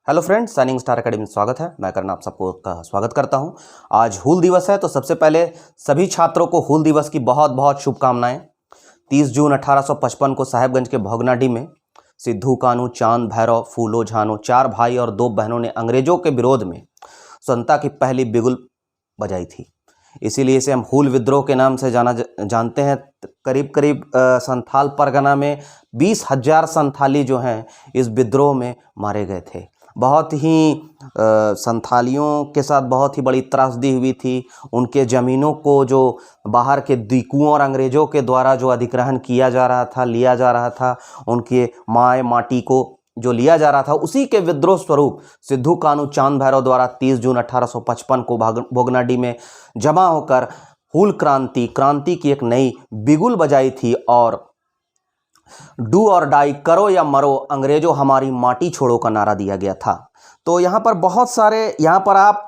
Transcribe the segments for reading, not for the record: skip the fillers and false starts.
Hello friends, signing star academy में स्वागत है। मैं करण आप सबको का स्वागत करता हूं। आज हूल दिवस है, तो सबसे पहले सभी छात्रों को हूल दिवस की बहुत बहुत शुभकामनाएं। 30 जून 1855 को साहेबगंज के भोगनाडीह में सिद्धू कानू, चांद भैरव, फूलो झानो, 4 भाई और 2 बहनों ने अंग्रेजों के विरोध में स्वतंत्रता की पहली बिगुल बजाई थी। इसीलिए इसे हम हूल विद्रोह के नाम से जानते हैं। करीब करीब संथाल परगना में 20,000 संथाली जो हैं इस विद्रोह में मारे गए थे। बहुत ही संथालियों के साथ बहुत ही बड़ी त्रासदी हुई थी। उनके ज़मीनों को जो बाहर के दिकुओं और अंग्रेज़ों के द्वारा जो अधिग्रहण किया जा रहा था, लिया जा रहा था, उनके माए माटी को जो लिया जा रहा था, उसी के विद्रोह स्वरूप सिद्धू कानू, चांद भैरव द्वारा 30 जून 1855 को भोगनाडीह में जमा होकर हूल क्रांति की एक नई बिगुल बजाई थी और डू और डाई, करो या मरो, अंग्रेजों हमारी माटी छोड़ो का नारा दिया गया था। तो यहाँ पर बहुत सारे, यहाँ पर आप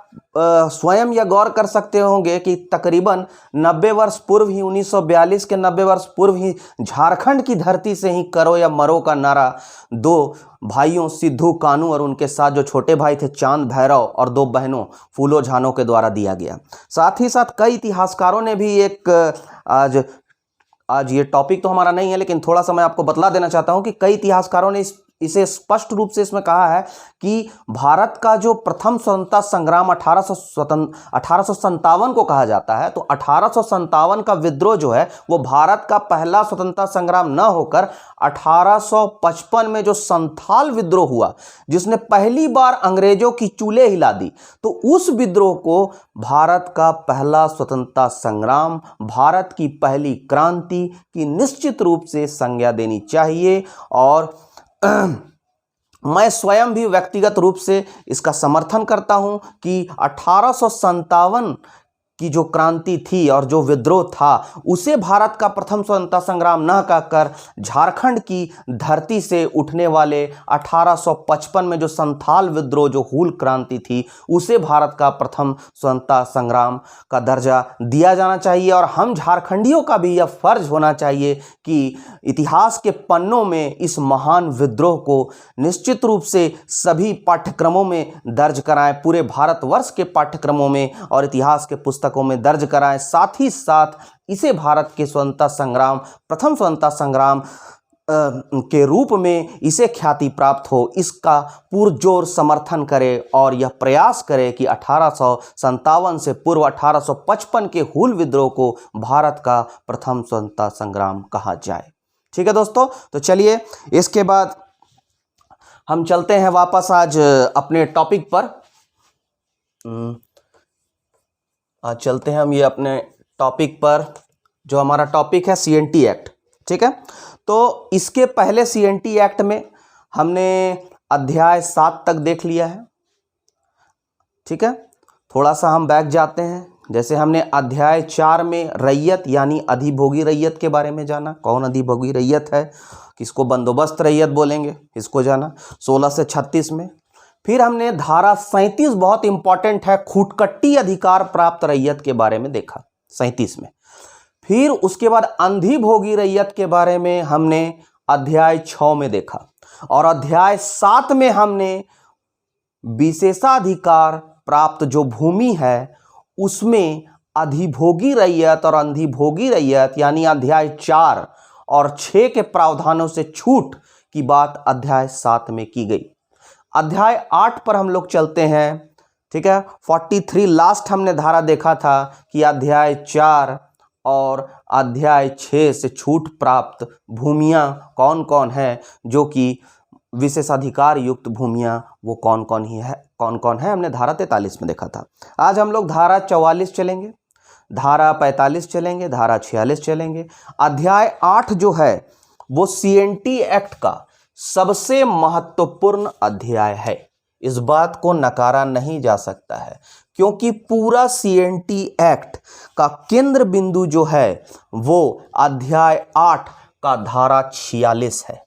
स्वयं यह गौर कर सकते होंगे कि तकरीबन 90 वर्ष पूर्व ही 1942 के 90 वर्ष पूर्व ही झारखंड की धरती से ही करो या मरो का नारा 2 भाइयों सिद्धू कानू और उनके साथ जो छोटे भाई थे चांद भैरव और 2 बहनों फूलो झानो के द्वारा दिया गया। साथ ही साथ कई इतिहासकारों ने भी आज ये टॉपिक तो हमारा नहीं है, लेकिन थोड़ा सा मैं आपको बतला देना चाहता हूं कि कई इतिहासकारों ने इसे स्पष्ट रूप से इसमें कहा है कि भारत का जो प्रथम स्वतंत्रता संग्राम 1857 को कहा जाता है, तो 1857 का विद्रोह जो है वो भारत का पहला स्वतंत्रता संग्राम न होकर 1855 में जो संथाल विद्रोह हुआ, जिसने पहली बार अंग्रेजों की चूल्हे हिला दी, तो उस विद्रोह को भारत का पहला स्वतंत्रता संग्राम, भारत की पहली क्रांति की निश्चित रूप से संज्ञा देनी चाहिए। और मैं स्वयं भी व्यक्तिगत रूप से इसका समर्थन करता हूं कि 1857 की जो क्रांति थी और जो विद्रोह था, उसे भारत का प्रथम स्वतंत्रता संग्राम न कहकर झारखंड की धरती से उठने वाले 1855 में जो संथाल विद्रोह, जो हूल क्रांति थी, उसे भारत का प्रथम स्वतंत्रता संग्राम का दर्जा दिया जाना चाहिए। और हम झारखंडियों का भी यह फर्ज होना चाहिए कि इतिहास के पन्नों में इस महान विद्रोह को निश्चित रूप से सभी पाठ्यक्रमों में दर्ज कराएं, पूरे भारतवर्ष के पाठ्यक्रमों में और इतिहास के पुस्तकों में दर्ज कराएं। साथ ही साथ इसे भारत के स्वतंत्रता संग्राम, प्रथम स्वतंत्रता संग्राम के रूप में इसे ख्याति प्राप्त हो, इसका पुरजोर समर्थन करे और यह प्रयास करे कि 1857 से पूर्व 1855 के हूल विद्रोह को भारत का प्रथम स्वतंत्रता संग्राम कहा जाए। ठीक है दोस्तों, तो चलिए इसके बाद हम चलते हैं वापस आज अपने टॉपिक पर। आज चलते हैं हम ये अपने टॉपिक पर, जो हमारा टॉपिक है CNT एक्ट। ठीक है, तो इसके पहले CNT एक्ट में हमने अध्याय 7 तक देख लिया है। ठीक है, थोड़ा सा हम बैक जाते हैं। जैसे हमने अध्याय 4 में रैयत यानी अधिभोगी रैयत के बारे में जाना। कौन अधिभोगी रैयत है, किसको बंदोबस्त रैयत बोलेंगे, इसको जाना 16 से 36 में। फिर हमने धारा 37, बहुत इंपॉर्टेंट है, खूटकट्टी अधिकार प्राप्त रैयत के बारे में देखा 37 में। फिर उसके बाद अंधिभोगी रैयत के बारे में हमने अध्याय 6 में देखा और अध्याय 7 में हमने विशेषाधिकार प्राप्त जो भूमि है उसमें अधिभोगी रैयत और अंधिभोगी रैयत यानी अध्याय 4 और 6 के प्रावधानों से छूट की बात अध्याय 7 में की गई। अध्याय 8 पर हम लोग चलते हैं। ठीक है, 43 लास्ट हमने धारा देखा था कि अध्याय 4 और अध्याय 6 से छूट प्राप्त भूमियां कौन कौन है, जो कि विशेषाधिकार युक्त भूमियां वो कौन कौन है हमने धारा 43 में देखा था। आज हम लोग धारा 44 चलेंगे, धारा 45 चलेंगे, धारा 46 चलेंगे। अध्याय 8 जो है वो CNT एक्ट का सबसे महत्वपूर्ण अध्याय है। इस बात को नकारा नहीं जा सकता है, क्योंकि पूरा CNT एक्ट का केंद्र बिंदु जो है वो अध्याय 8 का धारा 46 है।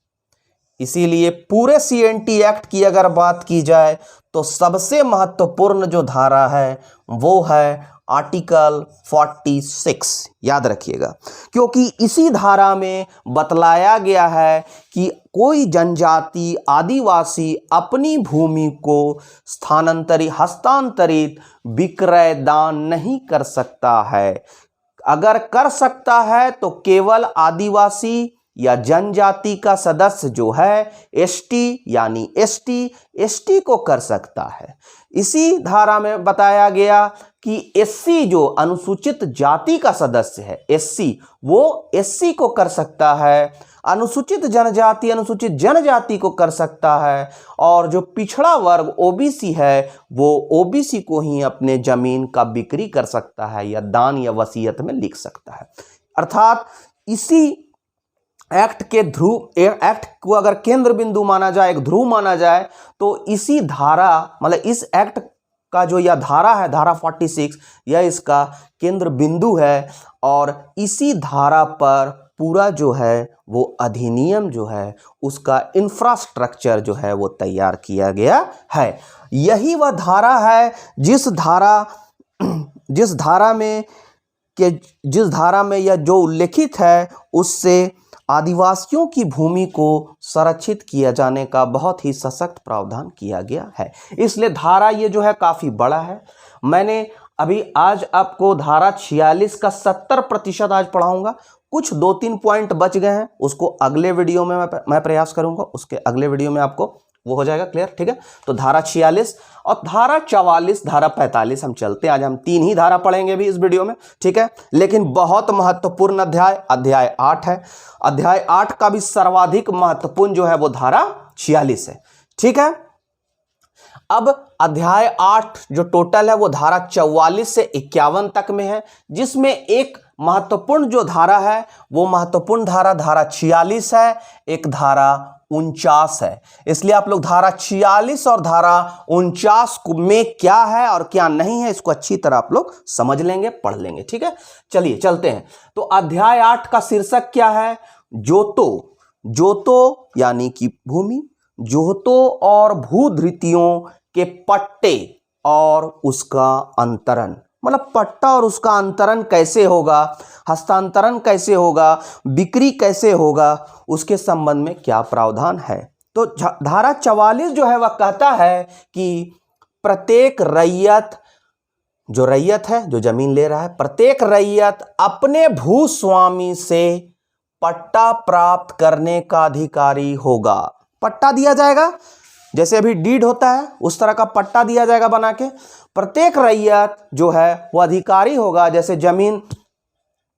इसीलिए पूरे सीएनटी एक्ट की अगर बात की जाए तो सबसे महत्वपूर्ण जो धारा है वो है आर्टिकल 46, याद रखिएगा, क्योंकि इसी धारा में बतलाया गया है कि कोई जनजाति आदिवासी अपनी भूमि को हस्तांतरित विक्रय दान नहीं कर सकता है। अगर कर सकता है तो केवल आदिवासी या जनजाति का सदस्य जो है एसटी को कर सकता है। इसी धारा में बताया गया कि एससी जो अनुसूचित जाति का सदस्य है वो एससी को कर सकता है, अनुसूचित जनजाति को कर सकता है, और जो पिछड़ा वर्ग ओबीसी है वो ओबीसी को ही अपने जमीन का बिक्री कर सकता है या दान या वसीयत में लिख सकता है। अर्थात इसी एक्ट को अगर केंद्र बिंदु माना जाए, एक ध्रुव माना जाए, तो इसी धारा मतलब इस एक्ट का जो यह धारा है, धारा 46, यह इसका केंद्र बिंदु है, और इसी धारा पर पूरा जो है वो अधिनियम जो है उसका इंफ्रास्ट्रक्चर जो है वो तैयार किया गया है। यही वह धारा है जिस धारा में यह जो उल्लेखित है उससे आदिवासियों की भूमि को संरक्षित किया जाने का बहुत ही सशक्त प्रावधान किया गया है। इसलिए धारा ये जो है काफ़ी बड़ा है। मैंने अभी आज आपको धारा 46 का 70% आज पढ़ाऊंगा। कुछ 2-3 पॉइंट बच गए हैं, उसको अगले वीडियो में मैं प्रयास करूंगा, उसके अगले वीडियो में आपको वो हो जाएगा क्लियर, ठीक है। तो धारा 46 और धारा 44, धारा 45 हम चलते हैं। आज हम 3 ही धारा पढ़ेंगे भी इस वीडियो में, ठीक है। लेकिन बहुत महत्वपूर्ण अध्याय 8 है। अध्याय 8 का भी सर्वाधिक महत्वपूर्ण जो है वो धारा 46 है, ठीक है। अब अध्याय 8 जो टोटल है वो धारा 44 से 51 तक में है, जिसमें एक महत्वपूर्ण जो धारा है वो महत्वपूर्ण धारा 46 है, एक धारा 49 है। इसलिए आप लोग धारा 46 और धारा 49 में क्या है और क्या नहीं है इसको अच्छी तरह आप लोग समझ लेंगे, पढ़ लेंगे, ठीक है। चलिए चलते हैं। तो अध्याय 8 का शीर्षक क्या है? जोतो यानी कि भूमि, जोतो और भूधृतियों के पट्टे और उसका अंतरण, मतलब पट्टा और उसका अंतरण कैसे होगा, हस्तांतरण कैसे होगा, बिक्री कैसे होगा, उसके संबंध में क्या प्रावधान है। तो धारा 44 जो है वह कहता है कि प्रत्येक रैयत है जो जमीन ले रहा है, प्रत्येक रैयत अपने भूस्वामी से पट्टा प्राप्त करने का अधिकारी होगा। पट्टा दिया जाएगा, जैसे अभी डीड होता है उस तरह का पट्टा दिया जाएगा बना के। प्रत्येक रैयत जो है वो अधिकारी होगा। जैसे जमीन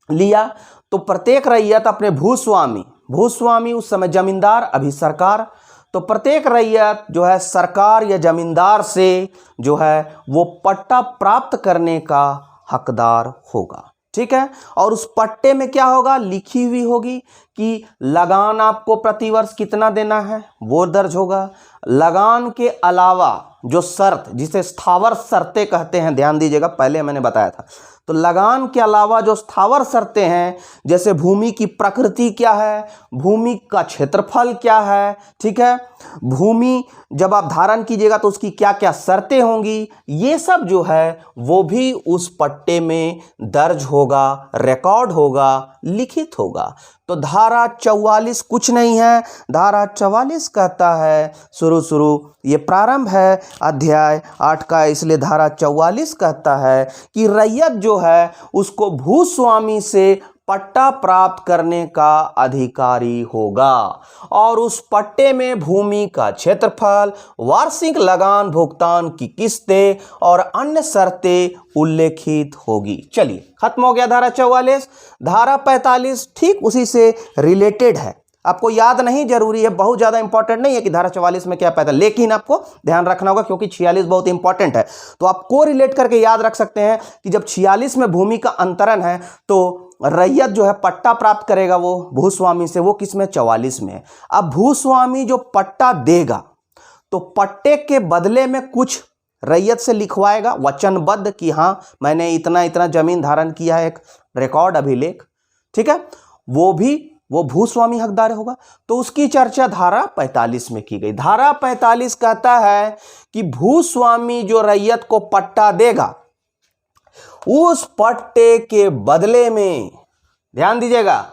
लिया तो प्रत्येक रैयत अपने भूस्वामी उस समय जमींदार, अभी सरकार, तो प्रत्येक रैयत जो है सरकार या जमींदार से जो है वो पट्टा प्राप्त करने का हकदार होगा, ठीक है। और उस पट्टे में क्या होगा, लिखी हुई होगी कि लगान आपको प्रतिवर्ष कितना देना है वो दर्ज होगा। लगान के अलावा जो शर्त, जिसे स्थावर शर्तें कहते हैं, ध्यान दीजिएगा, पहले मैंने बताया था। तो लगान के अलावा जो स्थावर शर्तें हैं, जैसे भूमि की प्रकृति क्या है, भूमि का क्षेत्रफल क्या है, ठीक है, भूमि जब आप धारण कीजिएगा तो उसकी क्या क्या शर्तें होंगी, ये सब जो है वो भी उस पट्टे में दर्ज होगा, रिकॉर्ड होगा, लिखित होगा। तो धारा 44 कुछ नहीं है। धारा 44 कहता है, शुरू ये प्रारंभ है अध्याय 8 का, इसलिए धारा 44 कहता है कि रैयत जो है उसको भूस्वामी से पट्टा प्राप्त करने का अधिकारी होगा, और उस पट्टे में भूमि का क्षेत्रफल, वार्षिक लगान भुगतान की किस्तें और अन्य शर्तें उल्लेखित होगी। चलिए, खत्म हो गया धारा 44। धारा 45 ठीक उसी से रिलेटेड है, आपको याद नहीं जरूरी है, बहुत ज़्यादा इंपॉर्टेंट नहीं है कि धारा 44 में क्या पैदा, लेकिन आपको ध्यान रखना होगा क्योंकि 46 बहुत इंपॉर्टेंट है। तो आप को रिलेट करके याद रख सकते हैं कि जब 46 में भूमि का अंतरण है तो रैयत जो है पट्टा प्राप्त करेगा वो भूस्वामी से, वो किस में, 44 में। अब भूस्वामी जो पट्टा देगा तो पट्टे के बदले में कुछ रैयत से लिखवाएगा, वचनबद्ध कि हाँ मैंने इतना इतना जमीन धारण किया है, एक रिकॉर्ड, अभिलेख, ठीक है, वो भी वो भूस्वामी हकदार होगा। तो उसकी चर्चा धारा 45 में की गई। धारा 45 कहता है कि भूस्वामी जो रैयत को पट्टा देगा, उस पट्टे के बदले में, ध्यान दीजिएगा,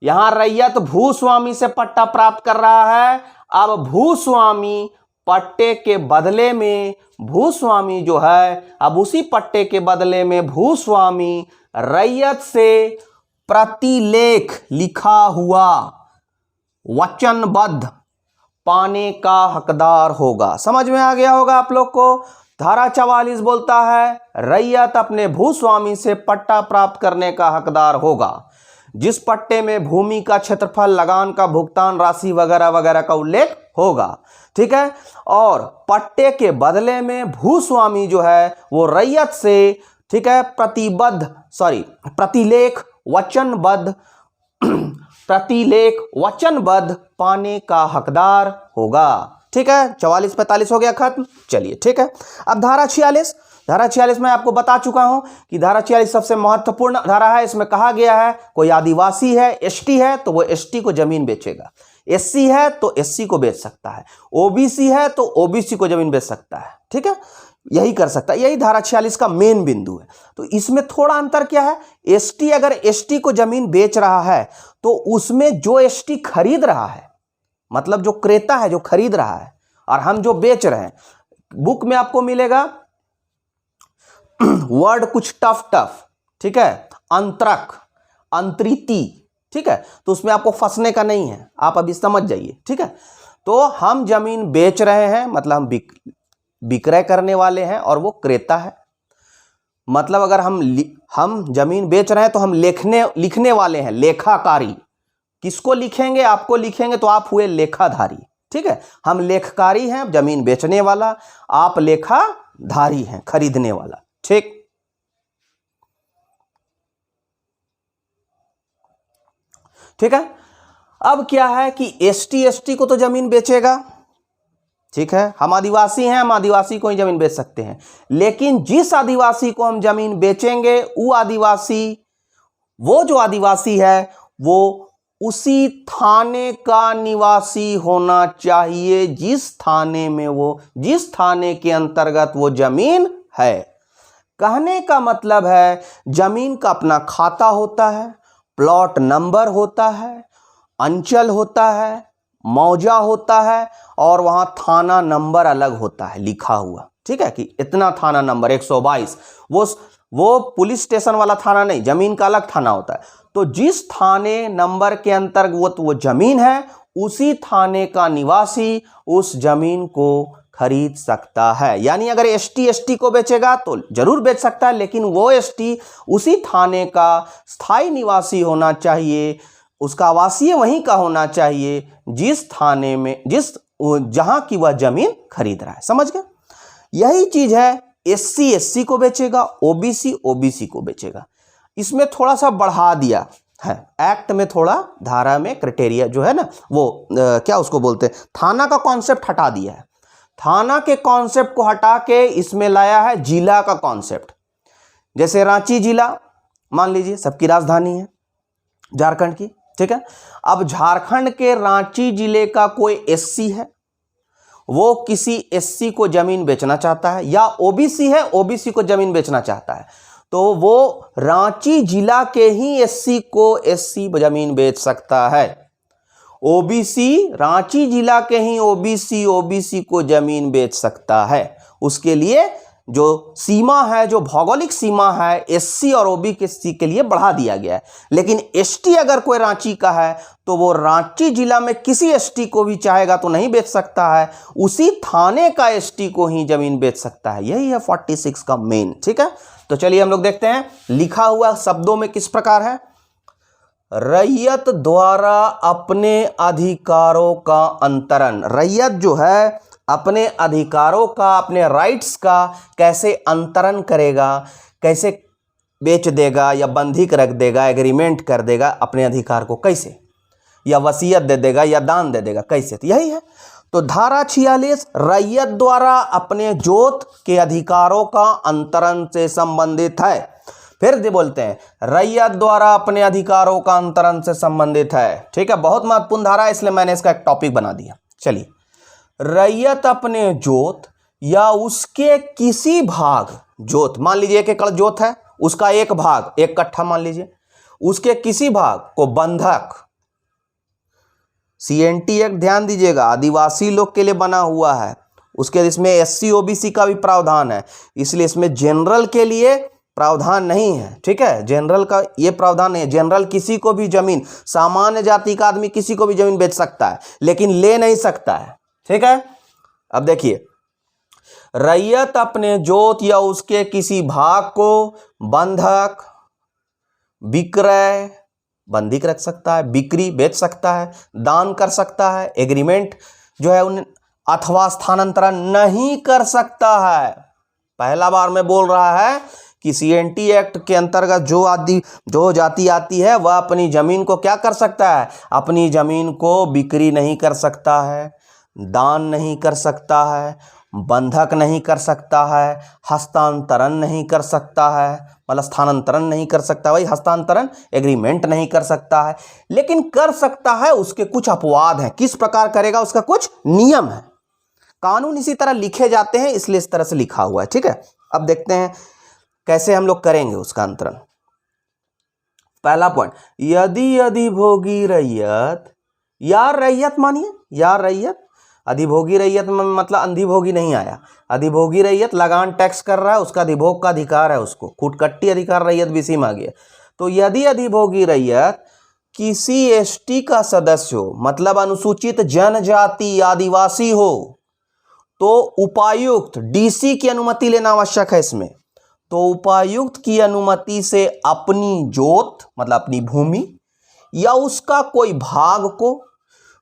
यहां रैयत भूस्वामी से पट्टा प्राप्त कर रहा है। अब भूस्वामी पट्टे के बदले में, भूस्वामी जो है, अब उसी पट्टे के बदले में भूस्वामी रैयत से प्रतिलेख लिखा हुआ वचनबद्ध पाने का हकदार होगा। समझ में आ गया होगा आप लोग को। धारा 44 बोलता है रैयत अपने भूस्वामी से पट्टा प्राप्त करने का हकदार होगा जिस पट्टे में भूमि का क्षेत्रफल, लगान का भुगतान राशि वगैरह वगैरह का उल्लेख होगा। ठीक है। और पट्टे के बदले में भूस्वामी जो है वो रैयत से, ठीक है, प्रतिलेख वचनबद्ध पाने का हकदार होगा। ठीक है। 44-45 हो गया खत्म। चलिए ठीक है। अब धारा 46 में आपको बता चुका हूं कि धारा 46 सबसे महत्वपूर्ण धारा है। इसमें कहा गया है कोई आदिवासी है, एसटी है, तो वो एसटी को जमीन बेचेगा। एससी है तो एससी को बेच सकता है, ओबीसी है तो ओबीसी को जमीन बेच सकता है। ठीक है, यही कर सकता है। यही धारा 46 का मेन बिंदु है। तो इसमें थोड़ा अंतर क्या है, एसटी अगर एसटी को जमीन बेच रहा है तो उसमें जो एसटी खरीद रहा है, मतलब जो क्रेता है, जो खरीद रहा है, और हम जो बेच रहे हैं, बुक में आपको मिलेगा वर्ड कुछ टफ, ठीक है, अंतरक, अंतरिति, ठीक है, तो उसमें आपको फंसने का नहीं है, आप अभी समझ जाइए। ठीक है, तो हम जमीन बेच रहे हैं, मतलब हम विक्रय करने वाले हैं, और वो क्रेता है। मतलब अगर हम जमीन बेच रहे हैं तो हम लिखने वाले हैं, लेखाकारी। किसको लिखेंगे? आपको लिखेंगे तो आप हुए लेखाधारी। ठीक है, हम लेखकारी हैं, जमीन बेचने वाला, आप लेखाधारी हैं, खरीदने वाला। ठीक, ठीक है। अब क्या है कि एसटी को तो जमीन बेचेगा, ठीक है, हम आदिवासी हैं, हम आदिवासी को ही जमीन बेच सकते हैं। लेकिन जिस आदिवासी को हम जमीन बेचेंगे, वो जो आदिवासी है वो उसी थाने का निवासी होना चाहिए जिस थाने के अंतर्गत वो जमीन है। कहने का मतलब है जमीन का अपना खाता होता है, प्लॉट नंबर होता है, अंचल होता है, मौजा होता है, और वहां थाना नंबर अलग होता है लिखा हुआ। ठीक है, कि इतना थाना नंबर 122, वो पुलिस स्टेशन वाला थाना नहीं, जमीन का अलग थाना होता है। तो जिस थाने नंबर के अंतर्गत वो जमीन है, उसी थाने का निवासी उस जमीन को खरीद सकता है। यानी अगर एसटी को बेचेगा तो जरूर बेच सकता है, लेकिन वो एसटी उसी थाने का स्थायी निवासी होना चाहिए, उसका आवासीय वहीं का होना चाहिए जिस थाने में जहां की वह जमीन खरीद रहा है। समझ गए? यही चीज है एससी को बेचेगा, ओबीसी को बेचेगा। इसमें थोड़ा सा बढ़ा दिया है एक्ट में, थोड़ा धारा में क्राइटेरिया जो है ना वो क्या उसको बोलते हैं, थाना का कॉन्सेप्ट हटा दिया है। थाना के कॉन्सेप्ट को हटा के इसमें लाया है जिला का कॉन्सेप्ट। जैसे रांची जिला मान लीजिए, सबकी राजधानी है झारखंड की। ठीक है, अब झारखंड के रांची जिले का कोई एससी है, वो किसी एससी को जमीन बेचना चाहता है, या ओबीसी है, ओबीसी को जमीन बेचना चाहता है, तो वो रांची जिला के ही एससी को एससी जमीन बेच सकता है। ओबीसी रांची जिला के ही ओबीसी को जमीन बेच सकता है। उसके लिए जो सीमा है, जो भौगोलिक सीमा है, एससी और ओबीसी के लिए बढ़ा दिया गया है। लेकिन एसटी अगर कोई रांची का है तो वो रांची जिला में किसी एसटी को भी चाहेगा तो नहीं बेच सकता है, उसी थाने का एसटी को ही जमीन बेच सकता है। यही है 46 का मेन। ठीक है, तो चलिए हम लोग देखते हैं लिखा हुआ शब्दों में किस प्रकार है। रैयत द्वारा अपने अधिकारों का अंतरण। रैयत जो है अपने अधिकारों का, अपने राइट्स का कैसे अंतरण करेगा, कैसे बेच देगा या बंधिक रख देगा, एग्रीमेंट कर देगा अपने अधिकार को, कैसे, या वसीयत दे देगा या दान दे देगा, कैसे, तो यही है। तो धारा 46 रैयत द्वारा अपने जोत के अधिकारों का अंतरण से संबंधित है। फिर दे बोलते हैं रैयत द्वारा अपने अधिकारों का अंतरण से संबंधित है। ठीक है, बहुत महत्वपूर्ण धारा है, इसलिए मैंने इसका एक टॉपिक बना दिया। चलिए, रैयत अपने जोत या उसके किसी भाग, जोत मान लीजिए 1 एकड़ जोत है, उसका एक भाग 1 कट्ठा मान लीजिए, उसके किसी भाग को बंधक, CNT एक्ट ध्यान दीजिएगा आदिवासी लोग के लिए बना हुआ है, उसके इसमें SC OBC का भी प्रावधान है, इसलिए इसमें जनरल के लिए प्रावधान नहीं है। ठीक है, जनरल का ये प्रावधान नहीं है। जनरल किसी को भी जमीन, सामान्य जाति का आदमी किसी को भी जमीन बेच सकता है, लेकिन ले नहीं सकता है। ठीक है, अब देखिए, रैयत अपने जोत या उसके किसी भाग को बंधक, विक्रय, बंधिक रख सकता है, बिक्री बेच सकता है, दान कर सकता है, एग्रीमेंट जो है उन, अथवा स्थानांतरण नहीं कर सकता है। पहला बार में बोल रहा है कि CNT एक्ट के अंतर्गत जो जाति आती है वह अपनी जमीन को क्या कर सकता है, अपनी जमीन को बिक्री नहीं कर सकता है, दान नहीं कर सकता है, बंधक नहीं कर सकता है, हस्तांतरण नहीं कर सकता है, मतलब स्थानांतरण नहीं कर सकता, वही हस्तांतरण, एग्रीमेंट नहीं कर सकता है, लेकिन कर सकता है। उसके कुछ अपवाद हैं, किस प्रकार करेगा उसका कुछ नियम है, कानून इसी तरह लिखे जाते हैं, इसलिए इस तरह से लिखा हुआ है। ठीक है, अब देखते हैं कैसे हम लोग करेंगे उसका अंतरण। पहला पॉइंट, यदि अधिभोगी रैयत, यार रैयत मानिए, यार रैयत, अधिभोगी रैयत में मतलब अंधिभोगी नहीं आया, अधिभोगी रैयत लगान टैक्स कर रहा है, उसका अधिभोग का अधिकार है, उसको खुटकट्टी अधिकार रैयत बीसी में आ गया। तो यदि अधिभोगी रैयत किसी ST का सदस्य हो, मतलब अनुसूचित जनजाति आदिवासी हो, तो उपायुक्त DC की अनुमति लेना आवश्यक है इसमें। तो उपायुक्त की अनुमति से अपनी जोत मतलब अपनी भूमि या उसका कोई भाग को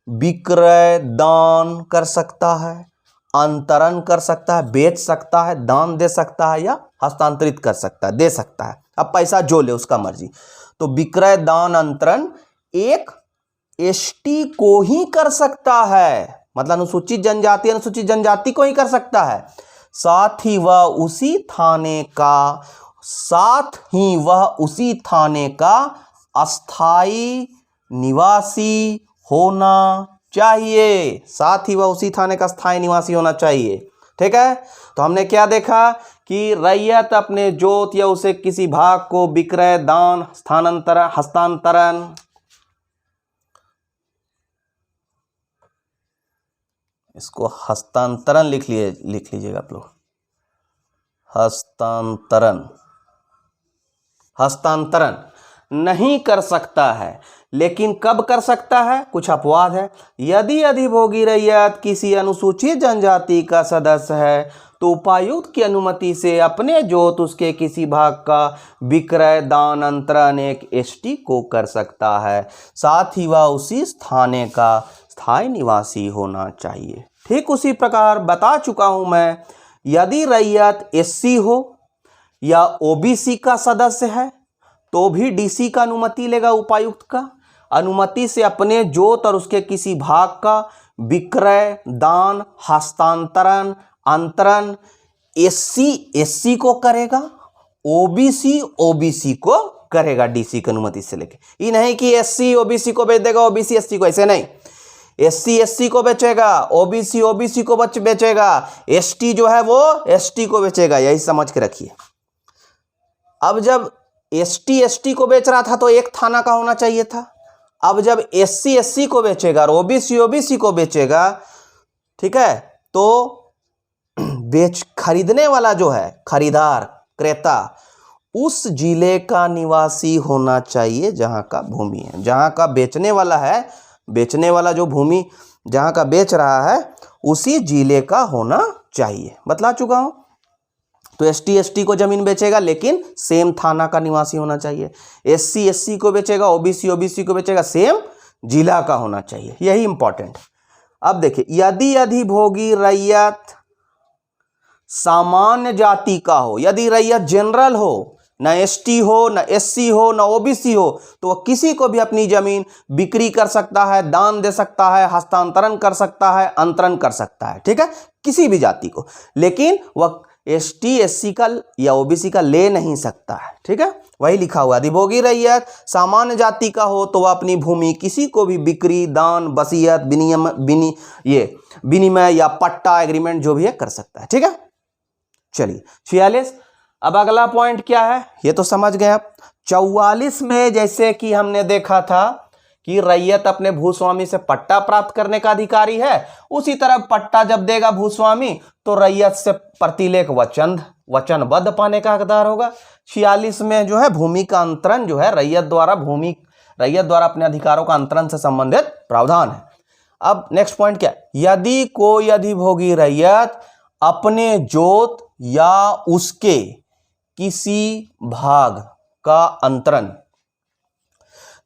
विक्रय, दान कर सकता है, अंतरण कर सकता है, बेच सकता है, दान दे सकता है या हस्तांतरित कर सकता है, दे सकता है। अब पैसा जो ले उसका मर्जी। तो विक्रय, दान, अंतरण एक ST को ही कर सकता है, मतलब अनुसूचित जनजाति को ही कर सकता है। साथ ही वह उसी थाने का अस्थाई निवासी होना चाहिए, साथ ही वह उसी थाने का स्थायी निवासी होना चाहिए। ठीक है, तो हमने क्या देखा कि रैयत अपने जोत या उसे किसी भाग को विक्रय, दान, हस्तांतरण, इसको हस्तांतरण लिख लीजिएगा आप लोग, हस्तांतरण नहीं कर सकता है, लेकिन कब कर सकता है, कुछ अपवाद है। यदि अधिभोगी रैयत किसी अनुसूचित जनजाति का सदस्य है तो उपायुक्त की अनुमति से अपने जोत उसके किसी भाग का विक्रय, दान, अंतरण एक ST को कर सकता है, साथ ही वह उसी थाने का स्थायी निवासी होना चाहिए। ठीक उसी प्रकार बता चुका हूं मैं, यदि रैयत SC हो या OBC का सदस्य है तो भी DC का अनुमति लेगा, उपायुक्त का अनुमति से अपने जोत और उसके किसी भाग का विक्रय, दान, हस्तांतरण, अंतरण SC को करेगा, OBC को करेगा DC की अनुमति से लेके। ये नहीं कि SC OBC को बेच देगा, OBC SC को, ऐसे नहीं। SC को बेचेगा, OBC को बेचेगा, ST जो है वो ST को बेचेगा, यही समझ के रखिए। अब जब ST को बेच रहा था तो एक थाना का होना चाहिए था। अब जब SC को बेचेगा और OBC को बेचेगा, ठीक है, तो खरीदने वाला जो है, खरीदार, क्रेता, उस जिले का निवासी होना चाहिए जहां का भूमि है, जहां का बेचने वाला है, बेचने वाला जो भूमि जहां का बेच रहा है उसी जिले का होना चाहिए, बतला चुका हूं। तो ST को जमीन बेचेगा लेकिन सेम थाना का निवासी होना चाहिए, SC को बेचेगा, OBC को बेचेगा, सेम जिला का होना चाहिए, यही इंपॉर्टेंट। अब देखिए, यदि अधिभोगी रैयत सामान्य जाति का हो, यदि रैयत जनरल हो, ना ST हो, ना SC हो, ना OBC हो, तो वह किसी को भी अपनी जमीन बिक्री कर सकता है, दान दे सकता है, हस्तांतरण कर सकता है, अंतरण कर सकता है। ठीक है, किसी भी जाति को, लेकिन वह एसटी एससी का या ओबीसी का ले नहीं सकता है। ठीक है, वही लिखा हुआ। अधिभोगी रैयत सामान्य जाति का हो तो वह अपनी भूमि किसी को भी बिक्री, दान, वसीयत, विनिमय या पट्टा एग्रीमेंट जो भी है कर सकता है। ठीक है, चलिए 46। अब अगला पॉइंट क्या है ये तो समझ गए आप। 44 में जैसे कि हमने देखा था कि रैयत अपने भूस्वामी से पट्टा प्राप्त करने का अधिकारी है, उसी तरह पट्टा जब देगा भूस्वामी तो रैयत से प्रतिलेख वचनबद्ध पाने का हकदार होगा। 46 में जो है भूमि का अंतरण जो है रैयत द्वारा अपने अधिकारों का अंतरण से संबंधित प्रावधान है। अब नेक्स्ट पॉइंट क्या है, यदि कोई अधिभोगी रैयत अपने जोत या उसके किसी भाग का अंतरण,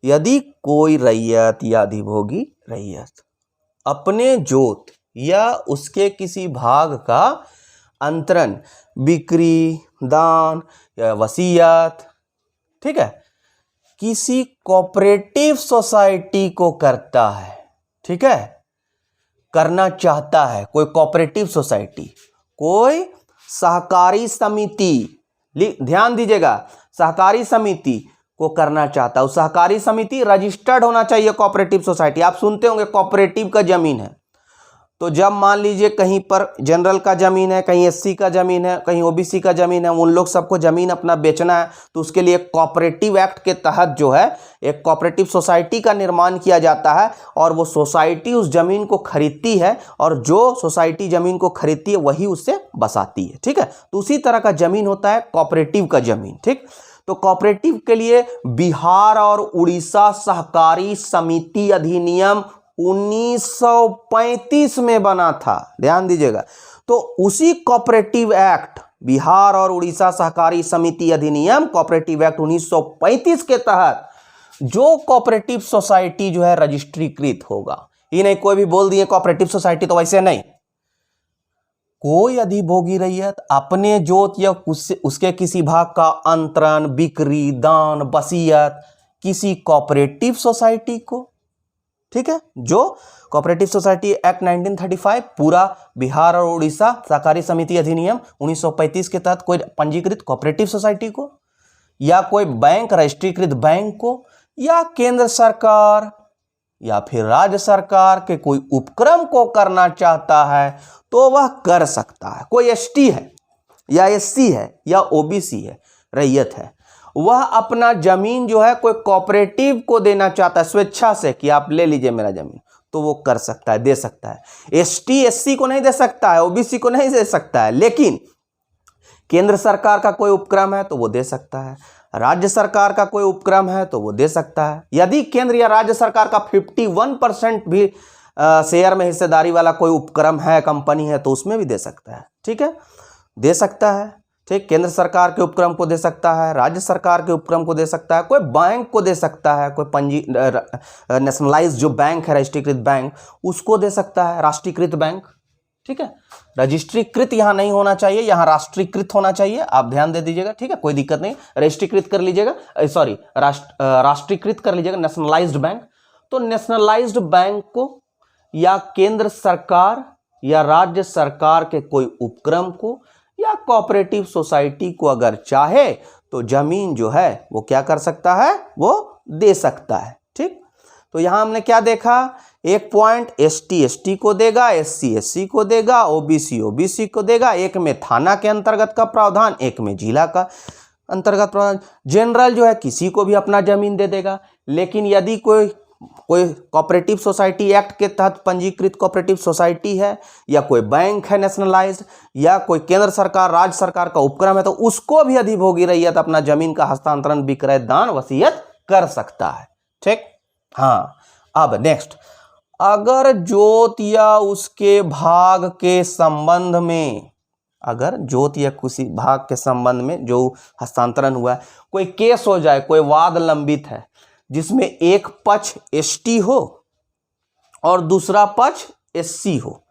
यदि कोई रैयत या अधिभोगी रैयत अपने जोत या उसके किसी भाग का अंतरण बिक्री, दान या वसीयत, ठीक है, किसी कोऑपरेटिव सोसाइटी को करता है, ठीक है, करना चाहता है, कोई कोऑपरेटिव सोसाइटी, कोई सहकारी समिति, ध्यान दीजिएगा, सहकारी समिति को करना चाहता है। सहकारी समिति रजिस्टर्ड होना चाहिए कोऑपरेटिव सोसाइटी। आप सुनते होंगे कोऑपरेटिव का जमीन है, तो जब मान लीजिए कहीं पर जनरल का जमीन है, कहीं एससी का जमीन है, कहीं ओबीसी का जमीन है, उन लोग सबको जमीन अपना बेचना है, तो उसके लिए कोऑपरेटिव एक्ट के तहत जो है एक कोऑपरेटिव सोसाइटी का निर्माण किया जाता है और वो सोसाइटी उस जमीन को खरीदती है और जो सोसाइटी जमीन को खरीदती है वही उससे बसाती है। ठीक है, तो उसी तरह का जमीन होता है कोऑपरेटिव का जमीन। ठीक, तो कोऑपरेटिव के लिए बिहार और उड़ीसा सहकारी समिति अधिनियम 1935 में बना था, ध्यान दीजिएगा। तो उसी कोऑपरेटिव एक्ट, बिहार और उड़ीसा सहकारी समिति अधिनियम कोऑपरेटिव एक्ट 1935 के तहत जो कोऑपरेटिव सोसाइटी जो है रजिस्ट्रीकृत होगा, ये नहीं कोई भी बोल दिए कोऑपरेटिव सोसाइटी, तो वैसे नहीं, कोई अधिभोगी रैयत अपने जोत या उसके किसी भाग का अंतरण, बिक्री, दान, वसीयत किसी कोऑपरेटिव सोसाइटी को, ठीक है, जो कोऑपरेटिव सोसाइटी एक्ट 1935 पूरा बिहार और उड़ीसा सहकारी समिति अधिनियम 1935 के तहत कोई पंजीकृत कोऑपरेटिव सोसाइटी को या कोई बैंक रजिस्ट्रीकृत बैंक को या केंद्र सरकार या फिर राज्य सरकार के कोई उपक्रम को करना चाहता है तो वह कर सकता है। कोई एसटी है या एससी है या ओबीसी है, रैयत है, वह अपना जमीन जो है कोई कोऑपरेटिव को देना चाहता है स्वेच्छा से कि आप ले लीजिए मेरा जमीन, तो वो कर सकता है, दे सकता है। एसटी एससी को नहीं दे सकता है, ओबीसी को नहीं दे सकता है, लेकिन केंद्र सरकार का कोई उपक्रम है तो वो दे सकता है, राज्य सरकार का कोई उपक्रम है तो वो दे सकता है। यदि केंद्र या राज्य सरकार का 51% भी शेयर में हिस्सेदारी वाला कोई उपक्रम है, कंपनी है, तो उसमें भी दे सकता है। ठीक है, दे सकता है। ठीक, केंद्र सरकार के उपक्रम को दे सकता है, राज्य सरकार के उपक्रम को दे सकता है, कोई बैंक को दे सकता है, कोई नेशनलाइज्ड जो बैंक है रजिस्ट्रीकृत बैंक उसको दे सकता है, राष्ट्रीयकृत बैंक। ठीक है, रजिस्ट्रीकृत यहां नहीं होना चाहिए, यहां राष्ट्रीयकृत होना चाहिए, आप ध्यान दे दीजिएगा। ठीक है, कोई दिक्कत नहीं, रजिस्ट्रीकृत कर लीजिएगा, सॉरी राष्ट्रीयकृत कर लीजिएगा, नेशनलाइज्ड बैंक। तो नेशनलाइज्ड बैंक को या केंद्र सरकार या राज्य सरकार के कोई उपक्रम को या कोऑपरेटिव सोसाइटी को अगर चाहे तो जमीन जो है वो क्या कर सकता है, वो दे सकता है। ठीक, तो यहां हमने क्या देखा, एक पॉइंट एसटी एसटी को देगा, एससी एससी को देगा, ओबीसी ओबीसी को देगा, एक में थाना के अंतर्गत का प्रावधान, एक में जिला का अंतर्गत प्रावधान। जनरल जो है किसी को भी अपना जमीन दे देगा, लेकिन यदि कोई कोऑपरेटिव सोसाइटी एक्ट के तहत पंजीकृत कोऑपरेटिव सोसाइटी है या कोई बैंक है नेशनलाइज्ड या कोई केंद्र सरकार राज्य सरकार का उपक्रम है, तो उसको भी अधिभोगी रैयत अपना जमीन का हस्तांतरण, विक्रय, दान, वसीयत कर सकता है। ठीक, हाँ, अब नेक्स्ट, अगर जोत या उसके भाग के संबंध में, अगर जोत या किसी भाग के संबंध में जो हस्तांतरण हुआ है, कोई केस हो जाए, कोई वाद लंबित है जिसमें एक पक्ष एसटी हो और दूसरा पक्ष एससी हो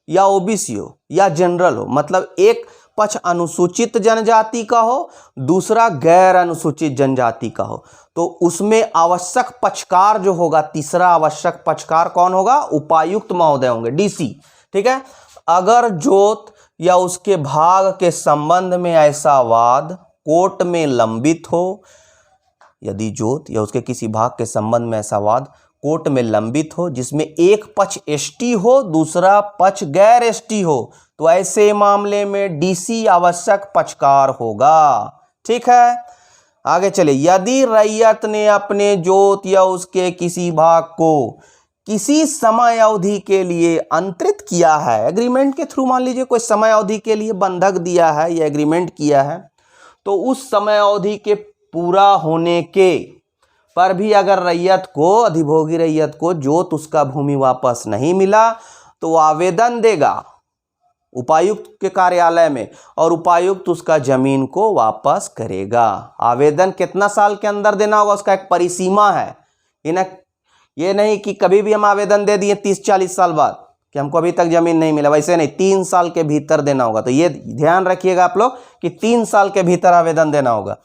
या ओबीसी हो या जनरल हो, मतलब एक पक्ष अनुसूचित जनजाति का हो, दूसरा गैर अनुसूचित जनजाति का हो, तो उसमें आवश्यक पक्षकार जो होगा, तीसरा आवश्यक पक्षकार कौन होगा, उपायुक्त महोदय होंगे, डीसी। ठीक है, अगर जोत या उसके भाग के संबंध में ऐसा वाद कोर्ट में लंबित हो, यदि जोत या उसके किसी भाग के संबंध में ऐसा वाद कोर्ट में लंबित हो जिसमें एक पक्ष एसटी हो दूसरा पक्ष गैर एसटी हो, तो ऐसे मामले में डीसी आवश्यक पक्षकार होगा। ठीक है, आगे चले। यदि रैयत ने अपने जोत या उसके किसी भाग को किसी समय अवधि के लिए अंतरित किया है, एग्रीमेंट के थ्रू, मान लीजिए कोई समय अवधि के लिए बंधक दिया है या एग्रीमेंट किया है, तो उस समय अवधि के पूरा होने के पर भी अगर रैयत को, अधिभोगी रैयत को जोत उसका भूमि वापस नहीं मिला, तो वो आवेदन देगा उपायुक्त के कार्यालय में और उपायुक्त उसका जमीन को वापस करेगा। आवेदन कितना साल के अंदर देना होगा, उसका एक परिसीमा है। ये नहीं कि कभी भी हम आवेदन दे दिए 30-40 साल बाद कि हमको अभी तक जमीन नहीं मिला, वैसे नहीं, 3 साल के भीतर देना होगा। तो ये ध्यान रखिएगा आप लोग कि 3 साल के भीतर आवेदन देना होगा।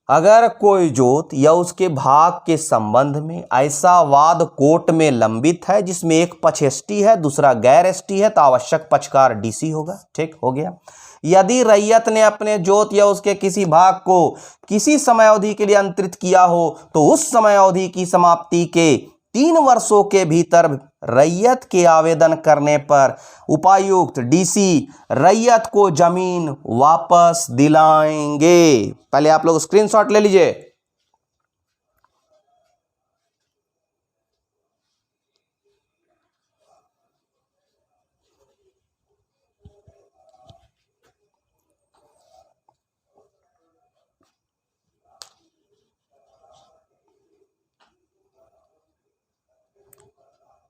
अगर कोई जोत या उसके भाग के संबंध में ऐसा वाद कोर्ट में लंबित है जिसमें एक पक्ष एसटी है दूसरा गैर एसटी है, तो आवश्यक पक्षकार डीसी होगा। ठीक हो गया। यदि रैयत ने अपने जोत या उसके किसी भाग को किसी समय अवधि के लिए अंतरित किया हो, तो उस समय अवधि की समाप्ति के 3 वर्षों के भीतर रैयत के आवेदन करने पर उपायुक्त डीसी रैयत को जमीन वापस दिलाएंगे। पहले आप लोग स्क्रीनशॉट ले लीजिए।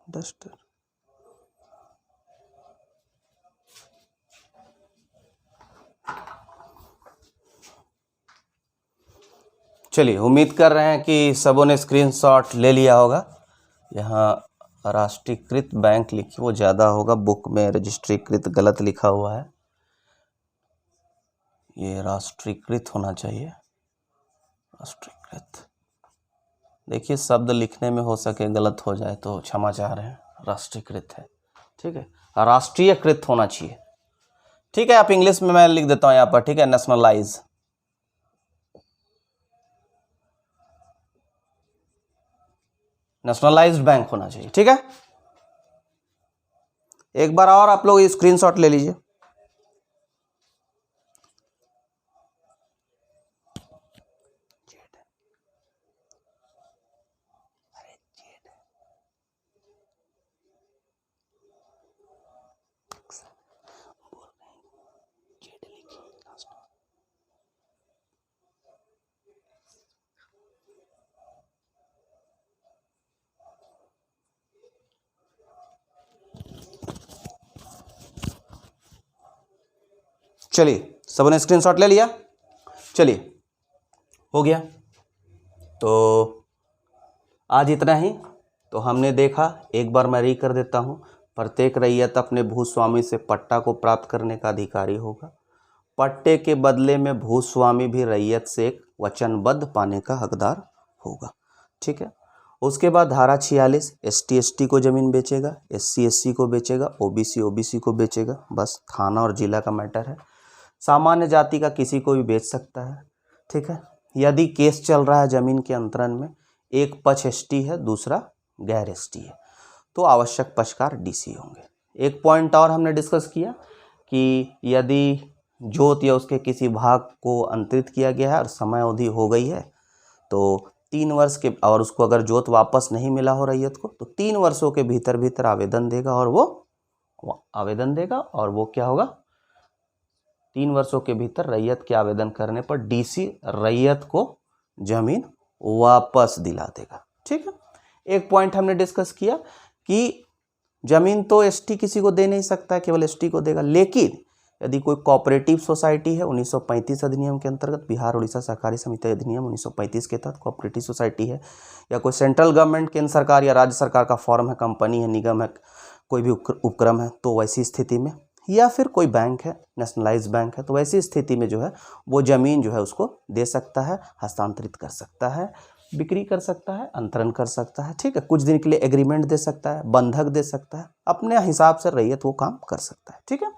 डस्टर चलिए, उम्मीद कर रहे हैं कि सबों ने स्क्रीनशॉट ले लिया होगा। यहाँ राष्ट्रीयकृत बैंक लिखी, वो ज़्यादा होगा, बुक में रजिस्ट्रीकृत गलत लिखा हुआ है, ये राष्ट्रीयकृत होना चाहिए। राष्ट्रीयकृत, देखिए शब्द लिखने में हो सके गलत हो जाए तो क्षमा चाह रहे हैं, राष्ट्रीयकृत है। ठीक है, राष्ट्रीयकृत होना चाहिए। ठीक है, आप इंग्लिश में मैं लिख देता हूँ यहाँ पर। ठीक है, नेशनलाइज, नेशनलाइज्ड बैंक होना चाहिए। ठीक है, एक बार और आप लोग स्क्रीनशॉट ले लीजिए। चलिए, सबने स्क्रीनशॉट ले लिया। चलिए, हो गया। तो आज इतना ही। तो हमने देखा, एक बार मैं री कर देता हूँ, प्रत्येक रैयत अपने भूस्वामी से पट्टा को प्राप्त करने का अधिकारी होगा। पट्टे के बदले में भूस्वामी भी रैयत से एक वचनबद्ध पाने का हकदार होगा। ठीक है, उसके बाद धारा 46, एसटी एसटी को जमीन बेचेगा, एससी एससी को बेचेगा, ओबीसी ओबीसी को बेचेगा। बस थाना और जिला का मैटर है। सामान्य जाति का किसी को भी बेच सकता है। ठीक है, यदि केस चल रहा है जमीन के अंतरण में, एक पक्ष एसटी है दूसरा गैर एसटी है, तो आवश्यक पक्षकार डीसी होंगे। एक पॉइंट और हमने डिस्कस किया कि यदि जोत या उसके किसी भाग को अंतरित किया गया है और समय अवधि हो गई है, तो 3 वर्ष के, और उसको अगर जोत वापस नहीं मिला हो रैयत को, तो 3 वर्षों के भीतर भीतर आवेदन देगा और वो क्या होगा, 3 वर्षों के भीतर रैयत के आवेदन करने पर डीसी रैयत को जमीन वापस दिला देगा। ठीक है, एक पॉइंट हमने डिस्कस किया कि जमीन तो एसटी किसी को दे नहीं सकता है, केवल एसटी को देगा। लेकिन यदि कोई कोऑपरेटिव सोसाइटी है, 1935 अधिनियम के अंतर्गत, बिहार उड़ीसा सहकारी समिति अधिनियम 1935 के तहत कोऑपरेटिव सोसाइटी है, या कोई सेंट्रल गवर्नमेंट, केंद्र सरकार या राज्य सरकार का फॉर्म है, कंपनी है, निगम है, कोई भी उपक्रम है, तो वैसी स्थिति में, या फिर कोई बैंक है, नेशनलाइज बैंक है, तो वैसी स्थिति में जो है वो जमीन जो है उसको दे सकता है, हस्तांतरित कर सकता है, बिक्री कर सकता है, अंतरण कर सकता है। ठीक है, कुछ दिन के लिए एग्रीमेंट दे सकता है, बंधक दे सकता है, अपने हिसाब से रैयत वो काम कर सकता है। ठीक है,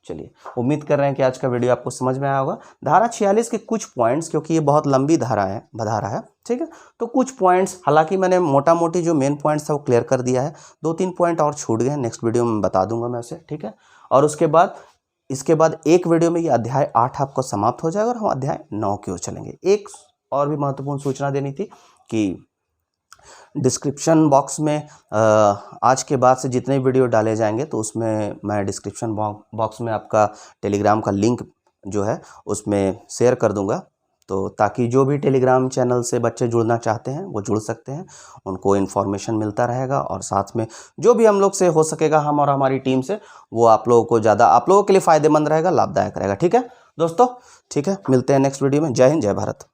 चलिए, उम्मीद कर रहे हैं कि आज का वीडियो आपको समझ में आया होगा। धारा 46 के कुछ पॉइंट्स, क्योंकि ये बहुत लंबी धारा है, ठीक है, तो कुछ पॉइंट्स, हालांकि मैंने मोटा मोटी जो मेन पॉइंट्स था वो क्लियर कर दिया है, 2-3 पॉइंट और छूट गए, नेक्स्ट वीडियो में बता दूंगा मैं उसे, ठीक है। और इसके बाद एक वीडियो में ये अध्याय 8 आपको समाप्त हो जाएगा और हम अध्याय 9 की ओर चलेंगे। एक और भी महत्वपूर्ण सूचना देनी थी कि डिस्क्रिप्शन बॉक्स में आज के बाद से जितने वीडियो डाले जाएंगे तो उसमें मैं डिस्क्रिप्शन बॉक्स में आपका टेलीग्राम का लिंक जो है उसमें शेयर कर दूंगा, तो ताकि जो भी टेलीग्राम चैनल से बच्चे जुड़ना चाहते हैं वो जुड़ सकते हैं, उनको इन्फॉर्मेशन मिलता रहेगा और साथ में जो भी हम लोग से हो सकेगा, हम और हमारी टीम से, वो आप लोगों को ज़्यादा, आप लोगों के लिए फ़ायदेमंद रहेगा, लाभदायक रहेगा। ठीक है दोस्तों, ठीक है, मिलते हैं नेक्स्ट वीडियो में। जय हिंद, जय भारत।